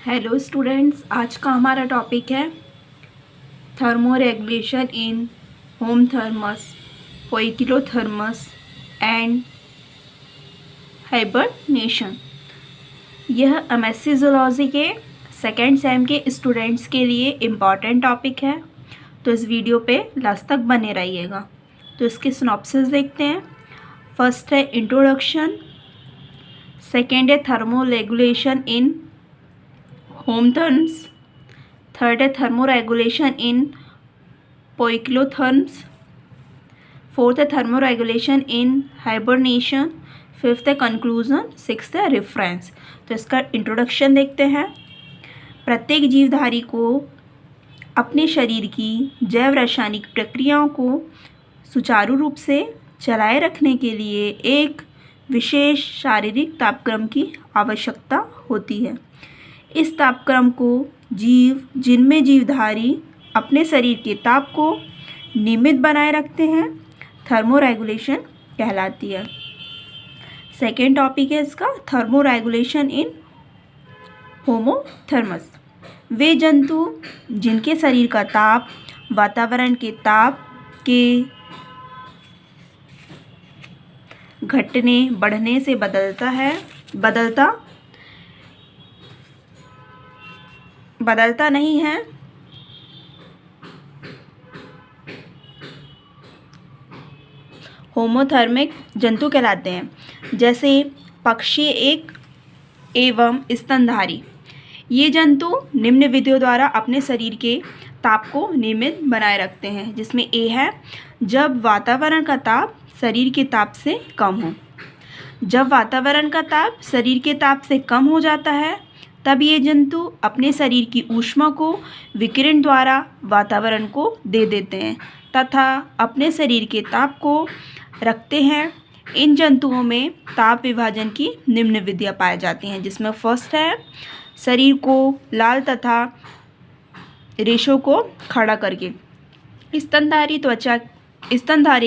Hello students, आज का हमारा टॉपिक है thermoregulation in homeotherms, poikilotherms and hibernation. यह एमएससी जूलॉजी के सेकेंड सेम के स्टूडेंट्स के लिए इम्पॉर्टेंट टॉपिक है, तो इस वीडियो पे लास्ट तक बने रहिएगा। तो इसके सिनॉप्सिस देखते हैं। फर्स्ट है इंट्रोडक्शन, सेकेंड है thermoregulation in homeotherms, third है thermoregulation in poikilotherms, fourth है thermoregulation in hibernation, fifth है कंक्लूजन, सिक्स्थ है रेफरेंस। तो इसका इंट्रोडक्शन देखते हैं। प्रत्येक जीवधारी को अपने शरीर की जैव रासायनिक प्रक्रियाओं को सुचारू रूप से चलाए रखने के लिए एक विशेष शारीरिक तापक्रम की आवश्यकता होती है। इस तापक्रम को जिनमें जीवधारी अपने शरीर के ताप को नियमित बनाए रखते हैं, थर्मो रेगुलेशन कहलाती है। सेकेंड टॉपिक है इसका थर्मो रेगुलेशन इन होमोथर्मस। वे जंतु जिनके शरीर का ताप वातावरण के ताप के घटने बढ़ने से बदलता नहीं है, होमोथर्मिक जंतु कहलाते हैं। जैसे पक्षी एक एवं स्तनधारी। ये जंतु निम्न विधियों द्वारा अपने शरीर के ताप को नियमित बनाए रखते हैं, जिसमें ए है जब वातावरण का ताप शरीर के ताप से कम हो। जब वातावरण का ताप शरीर के ताप से कम हो जाता है, तब ये जंतु अपने शरीर की ऊष्मा को विकिरण द्वारा वातावरण को दे देते हैं तथा अपने शरीर के ताप को रखते हैं। इन जंतुओं में ताप विभाजन की निम्न विधियाँ पाई जाती हैं, जिसमें फर्स्ट है शरीर को लाल तथा रेशों को खड़ा करके। स्तनधारी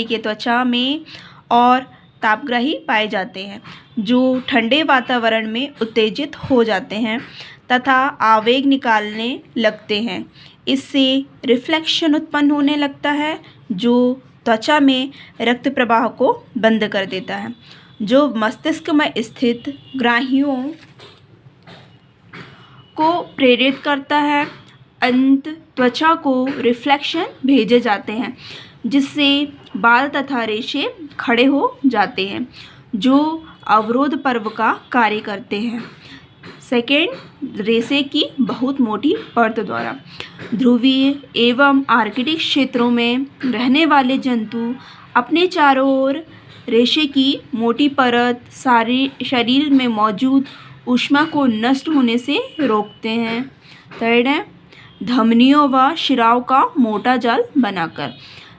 के त्वचा में और तापग्राही पाए जाते हैं, जो ठंडे वातावरण में उत्तेजित हो जाते हैं तथा आवेग निकालने लगते हैं। इससे रिफ्लेक्शन उत्पन्न होने लगता है, जो त्वचा में रक्त प्रवाह को बंद कर देता है, जो मस्तिष्क में स्थित ग्राहियों को प्रेरित करता है। अंत त्वचा को रिफ्लेक्शन भेजे जाते हैं, जिससे बाल तथा रेशे खड़े हो जाते हैं, जो अवरोध पर्व का कार्य करते हैं। सेकेंड, रेशे की बहुत मोटी परत द्वारा। ध्रुवीय एवं आर्कटिक क्षेत्रों में रहने वाले जंतु अपने चारों ओर रेशे की मोटी परत शरीर में मौजूद ऊष्मा को नष्ट होने से रोकते हैं। थर्ड है धमनियों व शिराओं का मोटा जाल बनाकर।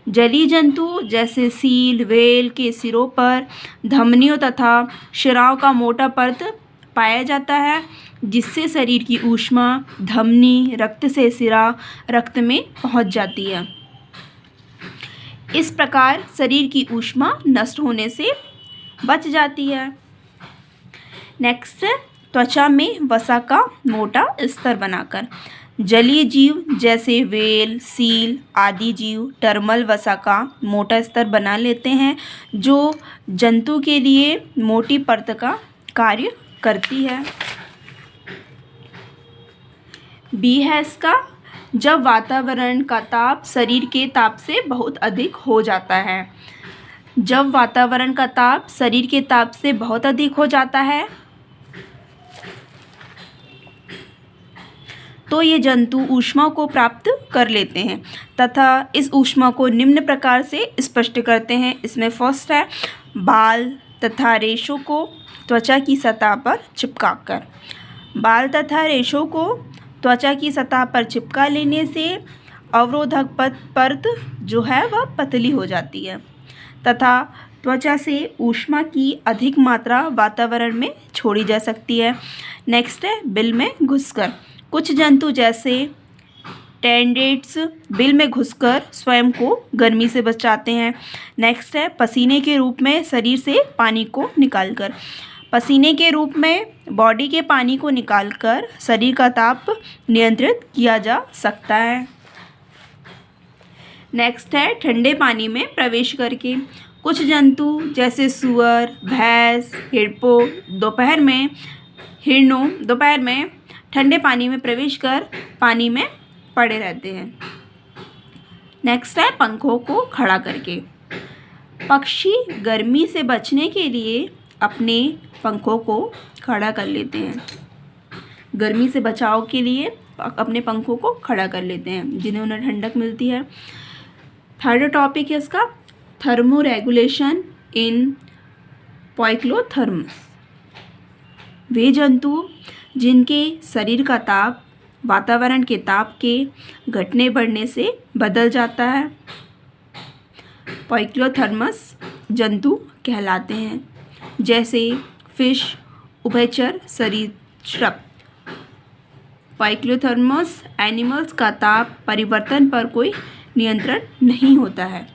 जलीय जंतु जैसे सील, व्हेल के सिरों पर धमनियों तथा शिराओं का मोटा परत पाया जाता है, जिससे शरीर की ऊष्मा धमनी रक्त से सिरा रक्त में पहुंच जाती है। इस प्रकार शरीर की ऊष्मा नष्ट होने से बच जाती है। नेक्स्ट है त्वचा में वसा का मोटा स्तर बनाकर। जलीय जीव जैसे व्हेल, सील आदि जीव टर्मल वसा का मोटा स्तर बना लेते हैं, जो जंतु के लिए मोटी परत का कार्य करती है। बी है इसका जब वातावरण का ताप शरीर के ताप से बहुत अधिक हो जाता है। जब वातावरण का ताप शरीर के ताप से बहुत अधिक हो जाता है, तो ये जंतु ऊष्मा को प्राप्त कर लेते हैं तथा इस ऊष्मा को निम्न प्रकार से स्पष्ट करते हैं। इसमें फर्स्ट है बाल तथा रेशों को त्वचा की सतह पर चिपकाकर। बाल तथा रेशों को त्वचा की सतह पर चिपका लेने से अवरोधक परत जो है वह पतली हो जाती है तथा त्वचा से ऊष्मा की अधिक मात्रा वातावरण में छोड़ी जा सकती है। नेक्स्ट है बिल में घुसकर। कुछ जंतु जैसे टेंडेट्स बिल में घुसकर स्वयं को गर्मी से बचाते हैं। नेक्स्ट है पसीने के रूप में शरीर से पानी को निकालकर। पसीने के रूप में बॉडी के पानी को निकालकर शरीर का ताप नियंत्रित किया जा सकता है। नेक्स्ट है ठंडे पानी में प्रवेश करके। कुछ जंतु जैसे सुअर, भैंस, हिरणों दोपहर में ठंडे पानी में प्रवेश कर पानी में पड़े रहते हैं। नेक्स्ट है पंखों को खड़ा करके। पक्षी गर्मी से बचने के लिए अपने पंखों को खड़ा कर लेते हैं। गर्मी से बचाव के लिए अपने पंखों को खड़ा कर लेते हैं, जिन्हें उन्हें ठंडक मिलती है। थर्ड टॉपिक है इसका थर्मो रेगुलेशन इन पोइक्लोथर्म्स। वे जंतु जिनके शरीर का ताप वातावरण के ताप के घटने बढ़ने से बदल जाता है, पोइक्लोथर्मस जंतु कहलाते हैं। जैसे फिश, उभयचर सरीसृप। पोइक्लोथर्मस एनिमल्स का ताप परिवर्तन पर कोई नियंत्रण नहीं होता है,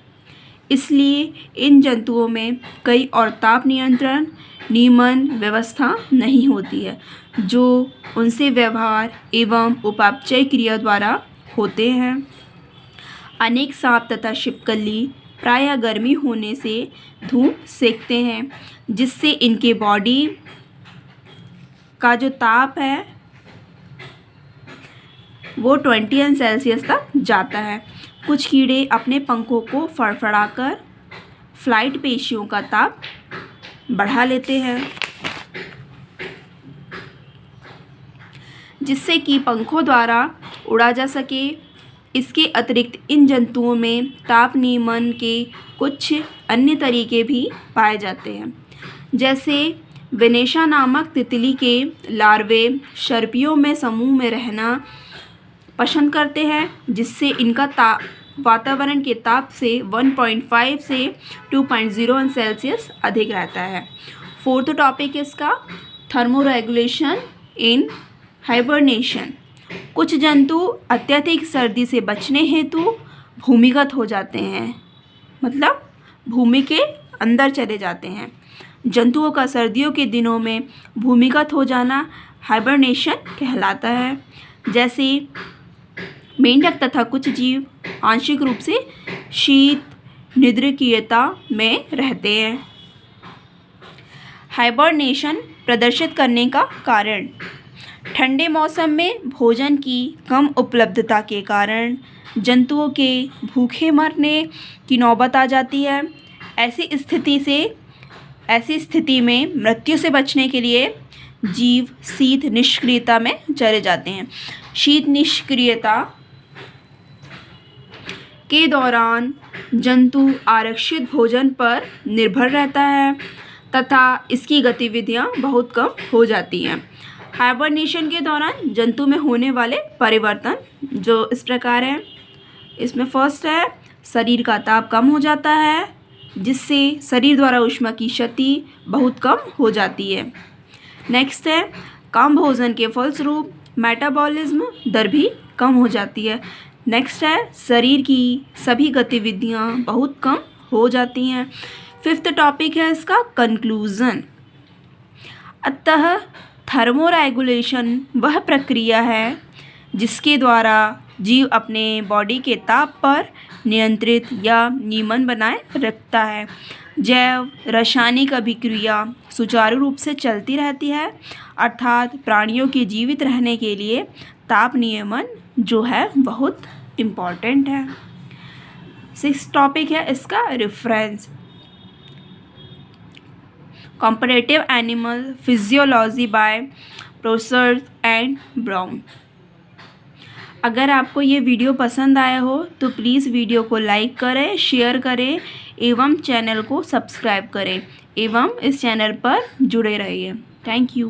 इसलिए इन जंतुओं में कई और ताप नियंत्रण नियमन व्यवस्था नहीं होती है, जो उनसे व्यवहार एवं उपापचय क्रिया द्वारा होते हैं। अनेक सांप तथा छिपकली प्रायः गर्मी होने से धूप सेकते हैं, जिससे इनके बॉडी का जो ताप है वो 20 सेल्सियस तक जाता है। कुछ कीड़े अपने पंखों को फड़फड़ाकर फ्लाइट पेशियों का ताप बढ़ा लेते हैं, जिससे कि पंखों द्वारा उड़ा जा सके। इसके अतिरिक्त इन जंतुओं में ताप नियमन के कुछ अन्य तरीके भी पाए जाते हैं। जैसे वेनेशा नामक तितली के लार्वे सर्पियों में समूह में रहना पसंद करते हैं, जिससे इनका ताप वातावरण के ताप से 1.5 से 2.01 सेल्सियस अधिक रहता है। फोर्थ टॉपिक इसका थर्मो रेगुलेशन इन हाइबरनेशन। कुछ जंतु अत्यधिक सर्दी से बचने हेतु भूमिगत हो जाते हैं, मतलब भूमि के अंदर चले जाते हैं। जंतुओं का सर्दियों के दिनों में भूमिगत हो जाना हाइबरनेशन कहलाता है। जैसे मेंढक तथा कुछ जीव आंशिक रूप से शीत निद्रकीयता में रहते हैं। हाइबरनेशन प्रदर्शित करने का कारण ठंडे मौसम में भोजन की कम उपलब्धता के कारण जंतुओं के भूखे मरने की नौबत आ जाती है। ऐसी स्थिति में मृत्यु से बचने के लिए जीव शीत निष्क्रियता में चले जाते हैं। शीत निष्क्रियता के दौरान जंतु आरक्षित भोजन पर निर्भर रहता है तथा इसकी गतिविधियां बहुत कम हो जाती हैं। हाइबरनेशन के दौरान जंतु में होने वाले परिवर्तन जो इस प्रकार हैं। इसमें फर्स्ट है शरीर का ताप कम हो जाता है, जिससे शरीर द्वारा ऊष्मा की क्षति बहुत कम हो जाती है। नेक्स्ट है कम भोजन के फलस्वरूप मेटाबॉलिज्म दर भी कम हो जाती है। नेक्स्ट है शरीर की सभी गतिविधियां बहुत कम हो जाती हैं। फिफ्थ टॉपिक है इसका कंक्लूजन। अतः थर्मोरेगुलेशन वह प्रक्रिया है जिसके द्वारा जीव अपने बॉडी के ताप पर नियंत्रित या नियमन बनाए रखता है। जैव रासायनिक अभिक्रिया सुचारू रूप से चलती रहती है, अर्थात प्राणियों के जीवित रहने के लिए ताप नियमन जो है बहुत इम्पॉर्टेंट है। सिक्स्थ टॉपिक है इसका reference. Comparative animal physiology by Prossers and Brown. अगर आपको ये वीडियो पसंद आया हो तो प्लीज़ वीडियो को लाइक करें, शेयर करें एवं चैनल को सब्सक्राइब करें एवं इस चैनल पर जुड़े रहिए। Thank you.